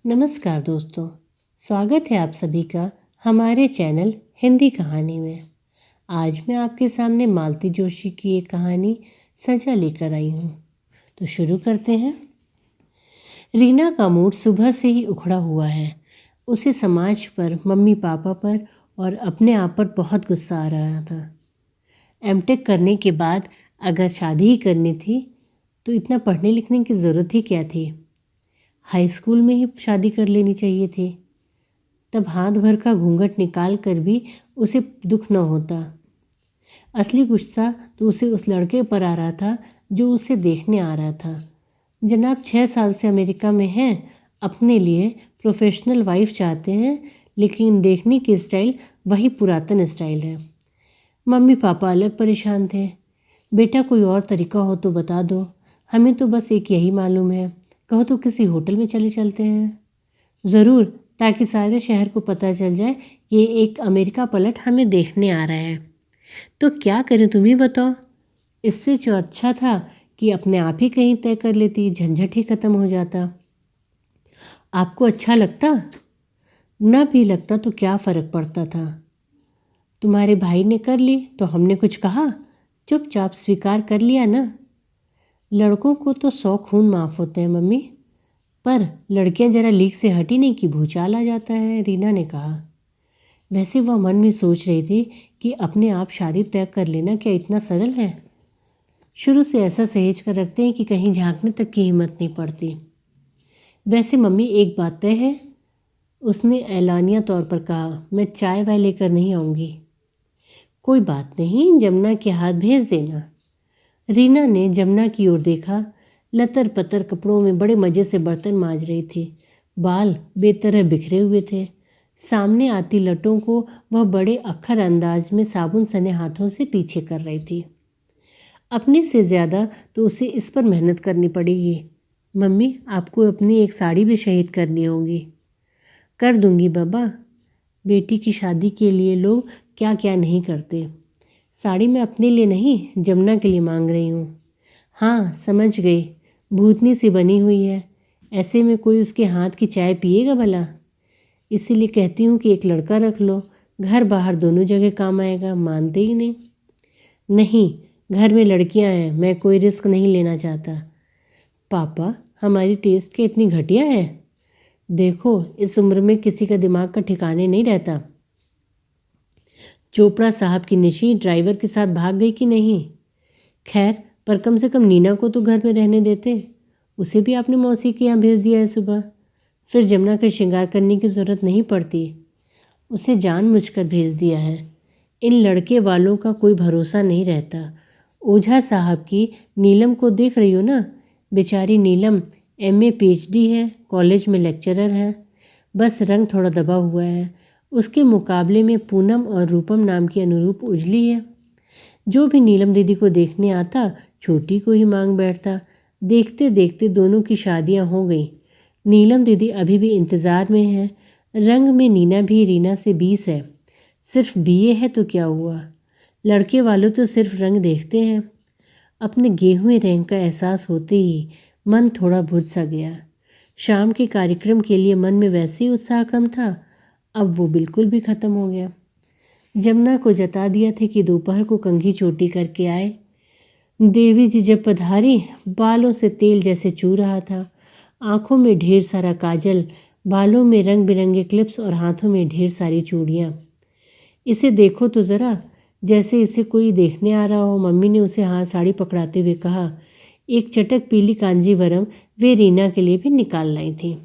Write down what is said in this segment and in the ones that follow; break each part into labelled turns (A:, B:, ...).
A: नमस्कार दोस्तों, स्वागत है आप सभी का हमारे चैनल हिंदी कहानी में। आज मैं आपके सामने मालती जोशी की एक कहानी सजा लेकर आई हूँ। तो शुरू करते हैं। रीना का मूड सुबह से ही उखड़ा हुआ है। उसे समाज पर, मम्मी पापा पर और अपने आप पर बहुत गुस्सा आ रहा था। एमटेक करने के बाद अगर शादी ही करनी थी तो इतना पढ़ने लिखने की ज़रूरत ही क्या थी। हाई स्कूल में ही शादी कर लेनी चाहिए थी। तब हाथ भर का घूंघट निकाल कर भी उसे दुख न होता। असली गुस्सा तो उसे उस लड़के पर आ रहा था जो उसे देखने आ रहा था। जनाब 6 साल से अमेरिका में हैं, अपने लिए प्रोफेशनल वाइफ चाहते हैं, लेकिन देखने की स्टाइल वही पुरातन स्टाइल है। मम्मी पापा अलग परेशान थे। बेटा कोई और तरीका हो तो बता दो, हमें तो बस एक यही मालूम है, कहो तो किसी होटल में चले चलते हैं। ज़रूर, ताकि सारे शहर को पता चल जाए ये एक अमेरिका पलट हमें देखने आ रहा है। तो क्या करें तुम ही बताओ। इससे जो अच्छा था कि अपने आप ही कहीं तय कर लेती, झंझट ही खत्म हो जाता। आपको अच्छा लगता? न भी लगता तो क्या फ़र्क पड़ता था। तुम्हारे भाई ने कर ली तो हमने कुछ कहा, चुपचाप स्वीकार कर लिया ना। लड़कों को तो 100 खून माफ़ होते हैं मम्मी, पर लड़कियां जरा लीक से हटी नहीं कि भूचाल आ जाता है, रीना ने कहा। वैसे वह मन में सोच रही थी कि अपने आप शादी तय कर लेना क्या इतना सरल है। शुरू से ऐसा सहेज कर रखते हैं कि कहीं झांकने तक की हिम्मत नहीं पड़ती। वैसे मम्मी एक बात तय है, उसने ऐलानिया तौर पर कहा, मैं चाय वाय लेकर नहीं आऊँगी। कोई बात नहीं, जमुना के हाथ भेज देना। रीना ने जमुना की ओर देखा। लतर पतर कपड़ों में बड़े मज़े से बर्तन मांज रही थी। बाल बेतरह बिखरे हुए थे। सामने आती लटों को वह बड़े अक्खर अंदाज में साबुन सने हाथों से पीछे कर रही थी। अपने से ज़्यादा तो उसे इस पर मेहनत करनी पड़ेगी। मम्मी, आपको अपनी एक साड़ी भी शहीद करनी होगी। कर दूंगी बाबा। बेटी की शादी के लिए लोग क्या क्या नहीं करते। साड़ी मैं अपने लिए नहीं, जमुना के लिए मांग रही हूँ। हाँ समझ गई, भूतनी सी बनी हुई है। ऐसे में कोई उसके हाथ की चाय पिएगा भला। इसीलिए कहती हूँ कि एक लड़का रख लो, घर बाहर दोनों जगह काम आएगा। मानते ही नहीं। नहीं, घर में लड़कियाँ हैं, मैं कोई रिस्क नहीं लेना चाहता। पापा, हमारी टेस्ट क्या इतनी घटिया है? देखो, इस उम्र में किसी का दिमाग का ठिकाने नहीं रहता। चोपड़ा साहब की निशी ड्राइवर के साथ भाग गई कि नहीं? खैर, पर कम से कम नीना को तो घर में रहने देते। उसे भी आपने मौसी के यहाँ भेज दिया है सुबह। फिर जमुना का श्रृंगार करने की ज़रूरत नहीं पड़ती। उसे जानबूझकर भेज दिया है। इन लड़के वालों का कोई भरोसा नहीं रहता। ओझा साहब की नीलम को देख रही हो ना? बेचारी नीलम एमए पीएचडी है, कॉलेज में लेक्चरर है। बस रंग थोड़ा दबा हुआ है। उसके मुकाबले में पूनम और रूपम नाम की अनुरूप उजली है। जो भी नीलम दीदी को देखने आता, छोटी को ही मांग बैठता। देखते देखते दोनों की शादियां हो गई। नीलम दीदी अभी भी इंतज़ार में है। रंग में नीना भी रीना से 20 है। सिर्फ बीए है तो क्या हुआ। लड़के वालों तो सिर्फ रंग देखते हैं। अपने गेहुए रंग का एहसास होते ही मन थोड़ा बुझ सा गया। शाम के कार्यक्रम के लिए मन में वैसे ही उत्साह कम था, अब वो बिल्कुल भी ख़त्म हो गया। जमुना को जता दिया था कि दोपहर को कंघी चोटी करके आए। देवी जी जब पधारी, बालों से तेल जैसे चू रहा था। आंखों में ढेर सारा काजल, बालों में रंग बिरंगे क्लिप्स और हाथों में ढेर सारी चूड़ियाँ। इसे देखो तो ज़रा, जैसे इसे कोई देखने आ रहा हो। मम्मी ने उसे हाथ साड़ी पकड़ाते हुए कहा। एक चटक पीली कांजीवरम वे रीना के लिए भी निकाल लाई थी।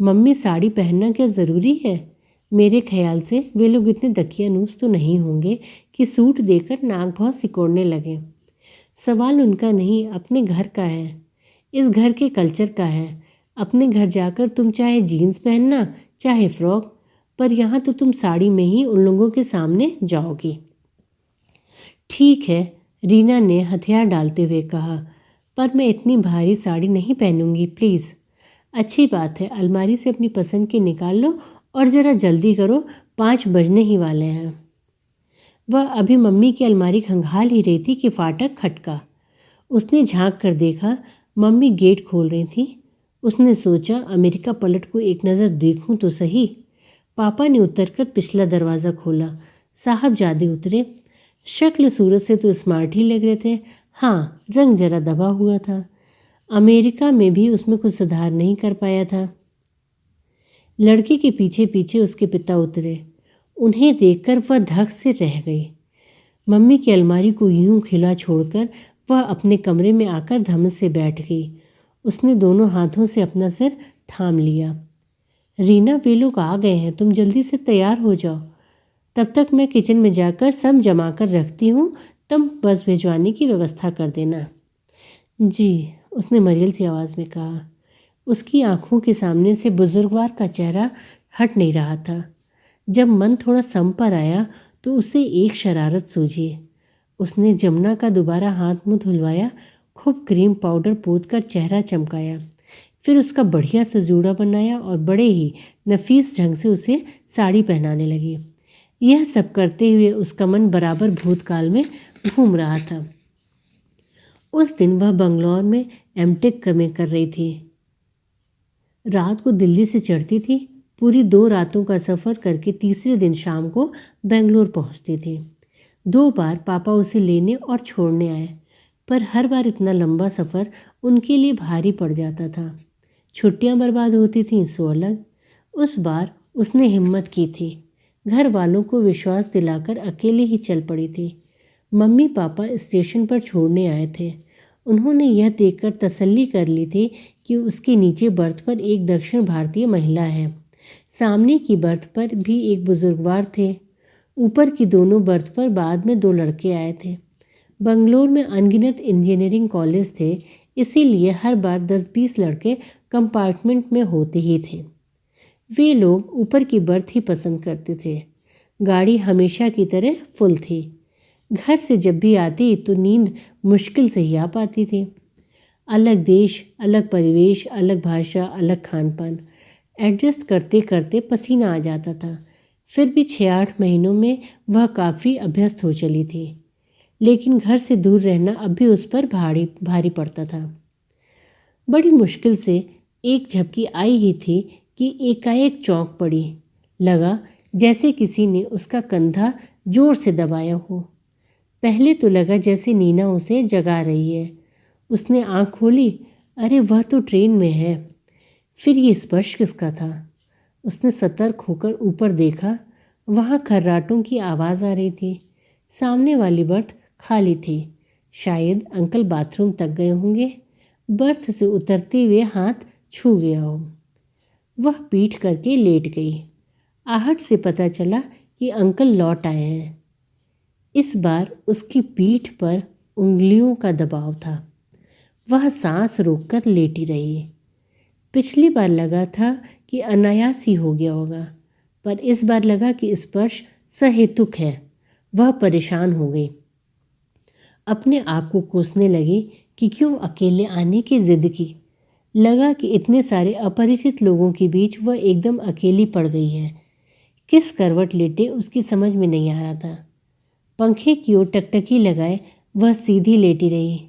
A: मम्मी, साड़ी पहनना क्या ज़रूरी है? मेरे ख्याल से वे लोग इतने दकियानूस तो नहीं होंगे कि सूट देकर नाक बहुत सिकोड़ने लगे। सवाल उनका नहीं, अपने घर का है, इस घर के कल्चर का है। अपने घर जाकर तुम चाहे जीन्स पहनना, चाहे फ्रॉक, पर यहाँ तो तुम साड़ी में ही उन लोगों के सामने जाओगी। ठीक है, रीना ने हथियार डालते हुए कहा, पर मैं इतनी भारी साड़ी नहीं पहनूंगी प्लीज़। अच्छी बात है, अलमारी से अपनी पसंद की निकाल लो और ज़रा जल्दी करो, 5 बजने ही वाले हैं। वह अभी मम्मी की अलमारी खंगाल ही रही थी कि फाटक खटका। उसने झांक कर देखा, मम्मी गेट खोल रही थी। उसने सोचा, अमेरिका पलट को एक नज़र देखूं तो सही। पापा ने उतरकर पिछला दरवाज़ा खोला। साहबजादे उतरे। शक्ल सूरत से तो स्मार्ट ही लग रहे थे। हाँ, रंग जरा दबा हुआ था। अमेरिका में भी उसमें कुछ सुधार नहीं कर पाया था। लड़के के पीछे पीछे उसके पिता उतरे। उन्हें देखकर वह धक से रह गई। मम्मी की अलमारी को यूं खिला छोड़कर वह अपने कमरे में आकर धमस से बैठ गई। उसने दोनों हाथों से अपना सिर थाम लिया। रीना, वे लोग आ गए हैं, तुम जल्दी से तैयार हो जाओ। तब तक मैं किचन में जाकर सब जमा कर रखती हूँ, तुम बस भिजवाने की व्यवस्था कर देना। जी, उसने मरील सी आवाज़ में कहा। उसकी आंखों के सामने से बुजुर्गवार का चेहरा हट नहीं रहा था। जब मन थोड़ा सम पर आया तो उसे एक शरारत सूझी। उसने जमुना का दोबारा हाथ मुंह धुलवाया, खूब क्रीम पाउडर पोत कर चेहरा चमकाया, फिर उसका बढ़िया से जूड़ा बनाया और बड़े ही नफीस ढंग से उसे साड़ी पहनाने लगी। यह सब करते हुए उसका मन बराबर भूतकाल में घूम रहा था। उस दिन वह बंगलौर में एमटेक में कर रही थी। रात को दिल्ली से चढ़ती थी, पूरी 2 रातों का सफ़र करके तीसरे दिन शाम को बेंगलोर पहुंचती थी। 2 बार पापा उसे लेने और छोड़ने आए, पर हर बार इतना लंबा सफ़र उनके लिए भारी पड़ जाता था। छुट्टियां बर्बाद होती थीं सो अलग। उस बार उसने हिम्मत की थी। घर वालों को विश्वास दिलाकर अकेले ही चल पड़ी थी। मम्मी पापा स्टेशन पर छोड़ने आए थे। उन्होंने यह देखकर तसल्ली कर ली थी कि उसके नीचे बर्थ पर एक दक्षिण भारतीय महिला है। सामने की बर्थ पर भी एक बुजुर्गवार थे। ऊपर की दोनों बर्थ पर बाद में 2 लड़के आए थे। बंगलोर में अनगिनत इंजीनियरिंग कॉलेज थे, इसीलिए हर बार 10-20 लड़के कंपार्टमेंट में होते ही थे। वे लोग ऊपर की बर्थ ही पसंद करते थे। गाड़ी हमेशा की तरह फुल थी। घर से जब भी आती तो नींद मुश्किल से ही आ पाती थी। अलग देश, अलग परिवेश, अलग भाषा, अलग खान पान, एडजस्ट करते करते पसीना आ जाता था। फिर भी 6-8 महीनों में वह काफ़ी अभ्यस्त हो चली थी, लेकिन घर से दूर रहना अब भी उस पर भारी भारी पड़ता था। बड़ी मुश्किल से एक झपकी आई ही थी कि एकाएक चौंक पड़ी। लगा जैसे किसी ने उसका कंधा जोर से दबाया हो। पहले तो लगा जैसे नीना उसे जगा रही है। उसने आंख खोली, अरे वह तो ट्रेन में है। फिर ये स्पर्श किसका था? उसने सतर्क होकर ऊपर देखा। वहाँ खर्राटों की आवाज़ आ रही थी। सामने वाली बर्थ खाली थी। शायद अंकल बाथरूम तक गए होंगे। बर्थ से उतरते हुए हाथ छू गया हो। वह पीठ करके लेट गई। आहट से पता चला कि अंकल लौट आए हैं। इस बार उसकी पीठ पर उंगलियों का दबाव था। वह सांस रोककर लेटी रही। पिछली बार लगा था कि अनायास ही हो गया होगा, पर इस बार लगा कि स्पर्श सहेतुक है। वह परेशान हो गई। अपने आप को कोसने लगी कि क्यों अकेले आने की जिद की। लगा कि इतने सारे अपरिचित लोगों के बीच वह एकदम अकेली पड़ गई है। किस करवट लेटे उसकी समझ में नहीं आ रहा था। पंखे की ओर टकटकी लगाए वह सीधी लेटी रही।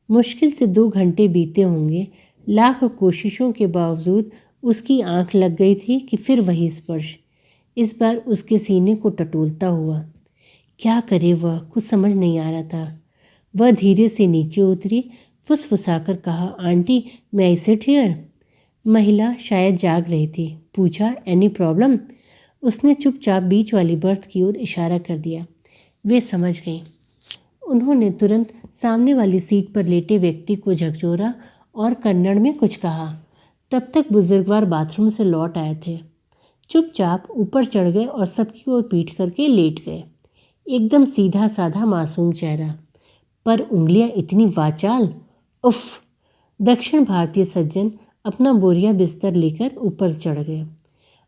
A: मुश्किल से 2 घंटे बीते होंगे। लाख कोशिशों के बावजूद उसकी आंख लग गई थी कि फिर वही स्पर्श, इस बार उसके सीने को टटोलता हुआ। क्या करे वह, कुछ समझ नहीं आ रहा था। वह धीरे से नीचे उतरी, फुसफुसाकर कहा, आंटी मैं आई सिट हियर? महिला शायद जाग रही थी। पूछा, एनी प्रॉब्लम? उसने चुपचाप बीच वाली बर्थ की ओर इशारा कर दिया। वे समझ गई। उन्होंने तुरंत सामने वाली सीट पर लेटे व्यक्ति को झकझोरा और कन्नड़ में कुछ कहा। तब तक बुजुर्गवार बाथरूम से लौट आए थे। चुपचाप ऊपर चढ़ गए और सबकी ओर पीठ करके लेट गए। एकदम सीधा साधा मासूम चेहरा, पर उंगलियां इतनी वाचाल। उफ! दक्षिण भारतीय सज्जन अपना बोरिया बिस्तर लेकर ऊपर चढ़ गए।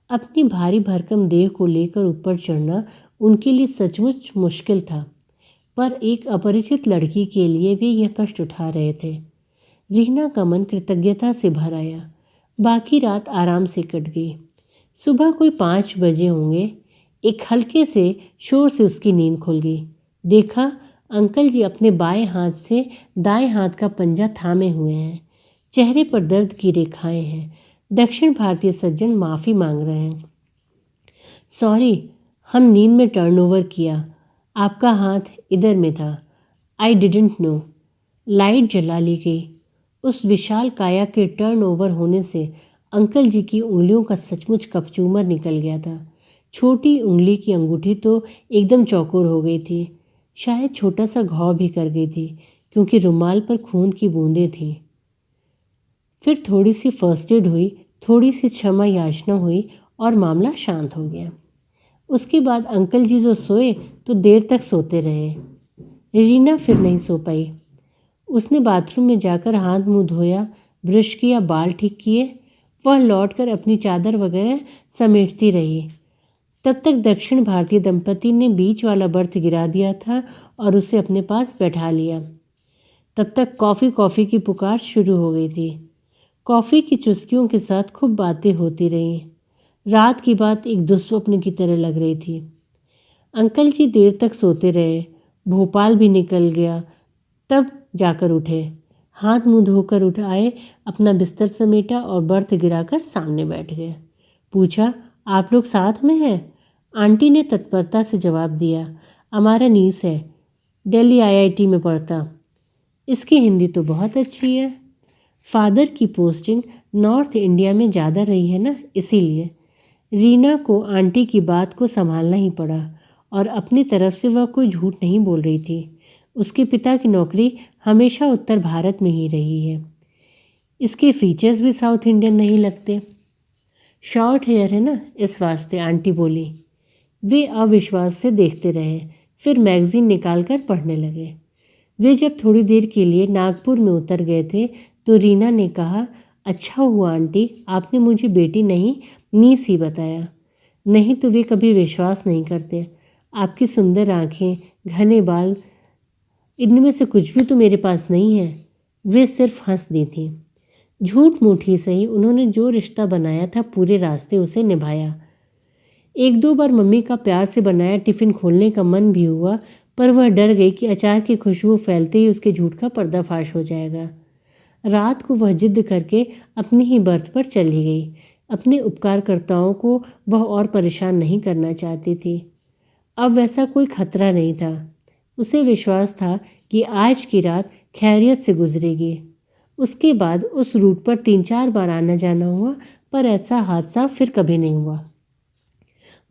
A: अपनी भारी भरकम देह को लेकर ऊपर चढ़ना उनके लिए सचमुच मुश्किल था, पर एक अपरिचित लड़की के लिए भी यह कष्ट उठा रहे थे। रीना का मन कृतज्ञता से भर आया। बाकी रात आराम से कट गई। सुबह कोई 5 बजे होंगे, एक हल्के से शोर से उसकी नींद खुल गई। देखा, अंकल जी अपने बाएं हाथ से दाएं हाथ का पंजा थामे हुए हैं। चेहरे पर दर्द की रेखाएं हैं। दक्षिण भारतीय सज्जन माफ़ी मांग रहे हैं। सॉरी, हम नींद में टर्नओवर किया। आपका हाथ इधर में था। I didn't know. लाइट जला ली गई। उस विशाल काया के टर्नओवर होने से अंकल जी की उंगलियों का सचमुच कपचूमर निकल गया था। छोटी उंगली की अंगूठी तो एकदम चौकोर हो गई थी। शायद छोटा सा घाव भी कर गई थी, क्योंकि रुमाल पर खून की बूंदें थीं। फिर थोड़ी सी फर्स्ट एड हुई, थोड़ी सी क्षमा याचना हुई और मामला शांत हो गया। उसके बाद अंकल जी जो सोए तो देर तक सोते रहे। रीना फिर नहीं सो पाई। उसने बाथरूम में जाकर हाथ मुंह धोया, ब्रश किया, बाल ठीक किए। वह लौटकर अपनी चादर वगैरह समेटती रही। तब तक दक्षिण भारतीय दंपति ने बीच वाला बर्थ गिरा दिया था और उसे अपने पास बैठा लिया। तब तक कॉफ़ी कॉफ़ी की पुकार शुरू हो गई थी। कॉफ़ी की चुस्कियों के साथ खूब बातें होती रहीं। रात की बात एक दुस्वप्न की तरह लग रही थी। अंकल जी देर तक सोते रहे। भोपाल भी निकल गया, तब जाकर उठे। हाथ मुंह धोकर उठ आए, अपना बिस्तर समेटा और बर्थ गिराकर सामने बैठ गए। पूछा, आप लोग साथ में हैं? आंटी ने तत्परता से जवाब दिया, हमारा नीस है, दिल्ली आईआईटी में पढ़ता। इसकी हिंदी तो बहुत अच्छी है। फादर की पोस्टिंग नॉर्थ इंडिया में ज़्यादा रही है ना, इसीलिए। रीना को आंटी की बात को संभालना ही पड़ा और अपनी तरफ से वह कोई झूठ नहीं बोल रही थी। उसके पिता की नौकरी हमेशा उत्तर भारत में ही रही है। इसके फीचर्स भी साउथ इंडियन नहीं लगते। शॉर्ट हेयर है ना, इस वास्ते, आंटी बोली। वे अविश्वास से देखते रहे, फिर मैगजीन निकालकर पढ़ने लगे। वे जब थोड़ी देर के लिए नागपुर में उतर गए थे तो रीना ने कहा, अच्छा हुआ आंटी आपने मुझे बेटी नहीं नीस ही बताया, नहीं तो वे कभी विश्वास नहीं करते। आपकी सुंदर आंखें, घने बाल, इनमें से कुछ भी तो मेरे पास नहीं है। वे सिर्फ हंस दी थी। झूठ मूठ ही सही, उन्होंने जो रिश्ता बनाया था पूरे रास्ते उसे निभाया। एक दो बार मम्मी का प्यार से बनाया टिफ़िन खोलने का मन भी हुआ, पर वह डर गई कि अचार की खुशबू फैलते ही उसके झूठ का पर्दाफाश हो जाएगा। रात को वह जिद करके अपनी ही बर्थ पर चली गई। अपने उपकारकर्ताओं को वह और परेशान नहीं करना चाहती थी। अब वैसा कोई खतरा नहीं था। उसे विश्वास था कि आज की रात खैरियत से गुजरेगी। उसके बाद उस रूट पर 3-4 बार आना जाना हुआ, पर ऐसा हादसा फिर कभी नहीं हुआ।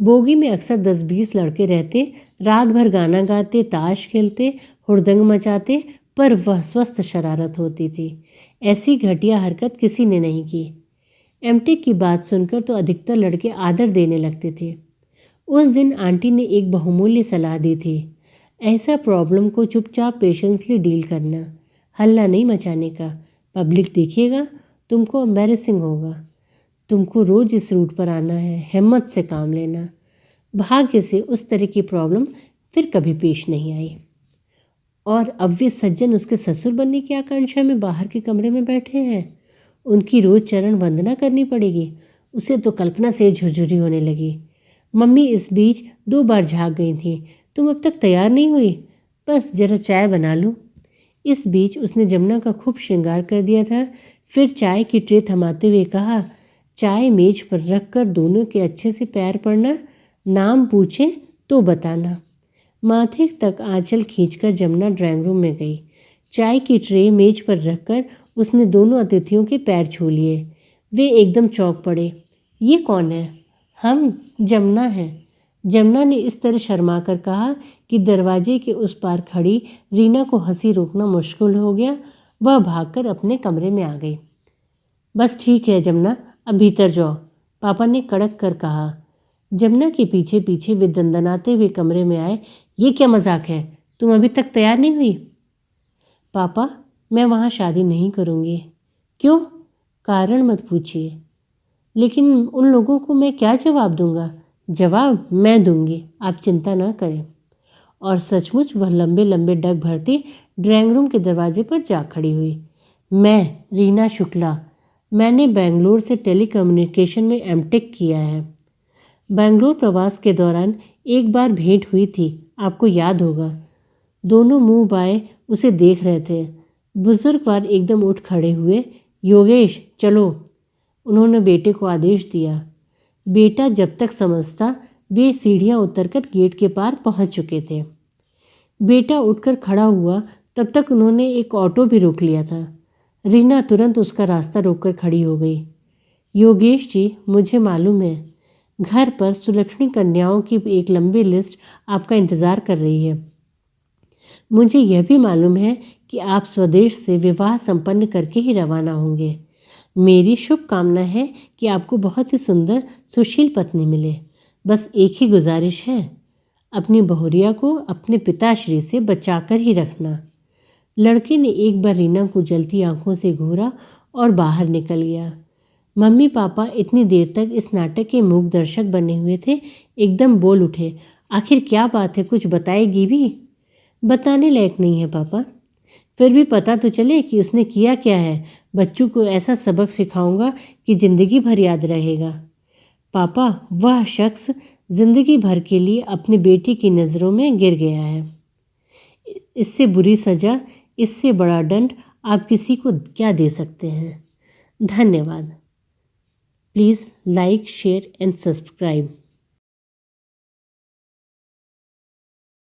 A: बोगी में अक्सर 10-20 लड़के रहते, रात भर गाना गाते, ताश खेलते, हुड़दंग मचाते, पर वह स्वस्थ शरारत होती थी। ऐसी घटिया हरकत किसी ने नहीं की। एमटेक की बात सुनकर तो अधिकतर लड़के आदर देने लगते थे। उस दिन आंटी ने एक बहुमूल्य सलाह दी थी, ऐसा प्रॉब्लम को चुपचाप पेशेंसली डील करना, हल्ला नहीं मचाने का। पब्लिक देखेगा, तुमको एम्बैरेसिंग होगा। तुमको रोज इस रूट पर आना है, हिम्मत से काम लेना। भाग्य से उस तरह की प्रॉब्लम फिर कभी पेश नहीं आई। और अब वे सज्जन उसके ससुर बनने की आकांक्षा में बाहर के कमरे में बैठे हैं। उनकी रोज चरण वंदना करनी पड़ेगी। उसे तो कल्पना से झुरझुरी होने लगी। मम्मी इस बीच 2 बार झाग गई थी, तुम अब तक तैयार नहीं हुई? बस जरा चाय बना लूँ। इस बीच उसने जमुना का खूब श्रृंगार कर दिया था। फिर चाय की ट्रे थमाते हुए कहा, चाय मेज पर रख कर दोनों के अच्छे से पैर पड़ना, नाम पूछे तो बताना। माथे तक आंचल खींचकर जमुना ड्राइंग रूम में गई। चाय की ट्रे मेज पर रखकर उसने दोनों अतिथियों के पैर छू लिए। वे एकदम चौंक पड़े। ये कौन है? हम जमुना हैं। जमुना ने इस तरह शर्मा कर कहा कि दरवाजे के उस पार खड़ी रीना को हंसी रोकना मुश्किल हो गया। वह भागकर अपने कमरे में आ गई। बस ठीक है जमुना, अब भीतर जाओ, पापा ने कड़क कर कहा। जमुना के पीछे पीछे वे दंदनाते हुए कमरे में आए। ये क्या मजाक है? तुम अभी तक तैयार नहीं हुई? पापा, मैं वहाँ शादी नहीं करूँगी। क्यों? कारण मत पूछिए। लेकिन उन लोगों को मैं क्या जवाब दूंगा? जवाब मैं दूंगी, आप चिंता ना करें। और सचमुच वह लंबे लंबे डग भरती ड्राइंग रूम के दरवाजे पर जा खड़ी हुई। मैं रीना शुक्ला, मैंने बेंगलोर से टेलीकम्युनिकेशन में एमटेक किया है। बेंगलोर प्रवास के दौरान एक बार भेंट हुई थी, आपको याद होगा। दोनों मुंह बाए उसे देख रहे थे। बुजुर्गवार एकदम उठ खड़े हुए। योगेश चलो, उन्होंने बेटे को आदेश दिया। बेटा जब तक समझता वे सीढ़ियां उतरकर गेट के पार पहुंच चुके थे। बेटा उठकर खड़ा हुआ तब तक उन्होंने एक ऑटो भी रोक लिया था। रीना तुरंत उसका रास्ता रोककर खड़ी हो गई। योगेश जी, मुझे मालूम है घर पर सुलक्षणी कन्याओं की एक लंबी लिस्ट आपका इंतज़ार कर रही है। मुझे यह भी मालूम है कि आप स्वदेश से विवाह संपन्न करके ही रवाना होंगे। मेरी शुभकामना है कि आपको बहुत ही सुंदर सुशील पत्नी मिले। बस एक ही गुजारिश है, अपनी बहुरिया को अपने पिताश्री से बचाकर ही रखना। लड़के ने एक बार रीना को जलती आंखों से घूरा और बाहर निकल गया। मम्मी पापा इतनी देर तक इस नाटक के मूक दर्शक बने हुए थे, एकदम बोल उठे, आखिर क्या बात है, कुछ बताएगी भी? बताने लायक नहीं है पापा, फिर भी पता तो चले कि उसने किया क्या है। बच्चों को ऐसा सबक सिखाऊंगा कि जिंदगी भर याद रहेगा। पापा, वह शख्स जिंदगी भर के लिए अपनी बेटी की नज़रों में गिर गया है। इससे बुरी सज़ा, इससे बड़ा दंड आप किसी को क्या दे सकते हैं? धन्यवाद। Please like, share and subscribe.